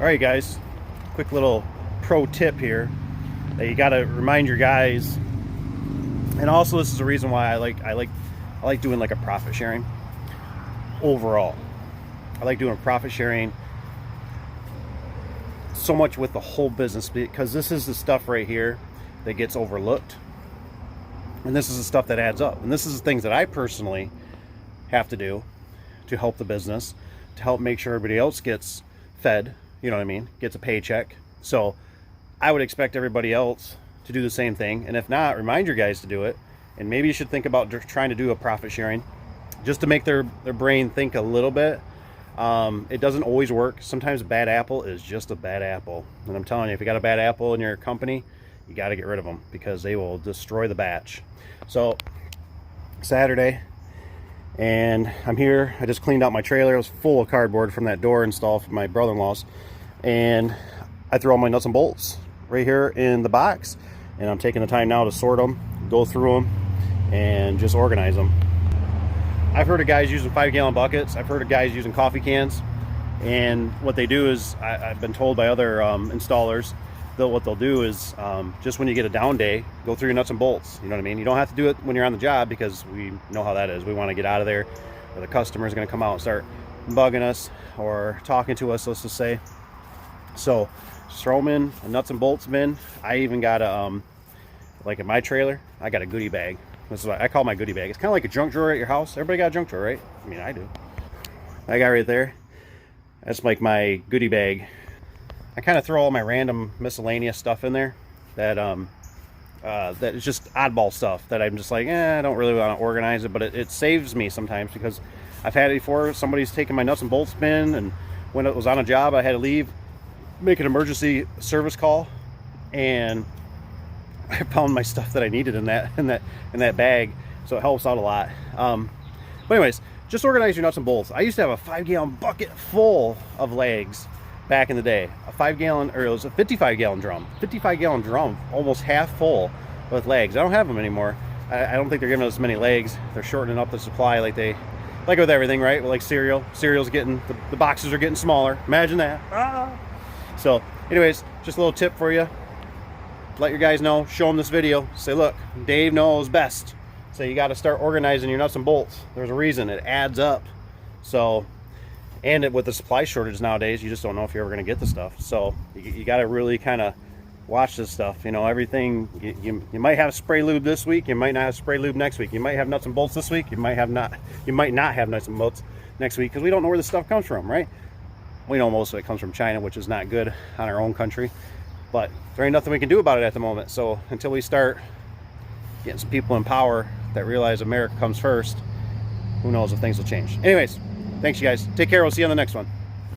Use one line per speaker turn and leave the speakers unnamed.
Alright guys, quick little pro tip here that you got to remind your guys, and also this is the reason why I like doing like a profit sharing. Overall, I like doing profit sharing so much with the whole business, because this is the stuff right here that gets overlooked, and this is the stuff that adds up, and this is the things that I personally have to do to help the business, to help make sure everybody else gets fed, you know what I mean, gets a paycheck. So I would expect everybody else to do the same thing, and if not, remind your guys to do it. And maybe you should think about trying to do a profit sharing just to make their brain think a little bit. It doesn't always work. Sometimes a bad apple is just a bad apple, and I'm telling you, if you got a bad apple in your company, you got to get rid of them, because they will destroy the batch. So Saturday, and I'm here. I just cleaned out my trailer. It was full of cardboard from that door install for my brother-in-law's, and I threw all my nuts and bolts right here in the box, and I'm taking the time now to sort them, go through them, and just organize them. I've heard of guys using 5-gallon buckets. I've heard of guys using coffee cans, and what they do is, I've been told by other installers that what they'll do is, just when you get a down day, go through your nuts and bolts. You know what I mean? You don't have to do it when you're on the job, because we know how that is. We want to get out of there, or the customer is going to come out and start bugging us or talking to us, let's just say. So just throw them in a nuts and bolts bin. I even got a like in my trailer, I got a goodie bag. This is what I call my goodie bag. It's kind of like a junk drawer at your house. Everybody got a junk drawer, right? I mean, I do. That guy right there, that's like my goodie bag. I kind of throw all my random miscellaneous stuff in there that that is just oddball stuff that I'm just like, I don't really want to organize it, but it saves me sometimes, because I've had it before. Somebody's taken my nuts and bolts bin, and when it was on a job, I had to leave, make an emergency service call, and I found my stuff that I needed in that bag. So it helps out a lot. But anyways, just organize your nuts and bolts. I used to have a 5-gallon bucket full of legs back in the day. A 5-gallon, or it was a 55-gallon drum. 55-gallon drum, almost half full with legs. I don't have them anymore. I don't think they're giving us many legs. They're shortening up the supply, like with everything, right? Like cereal's getting, the boxes are getting smaller. Imagine that. So anyways, just a little tip for you. Let your guys know, show them this video, say, look, Dave knows best. So you got to start organizing your nuts and bolts. There's a reason, it adds up. So, and with the supply shortage nowadays, you just don't know if you're ever going to get the stuff. So you got to really kind of watch this stuff. You know, everything, you might have spray lube this week, you might not have spray lube next week. You might have nuts and bolts this week, you might not have nuts and bolts next week, because we don't know where the stuff comes from, right? We know most of it comes from China, which is not good on our own country. But there ain't nothing we can do about it at the moment. So until we start getting some people in power that realize America comes first, who knows if things will change. Anyways, thanks you guys. Take care. We'll see you on the next one.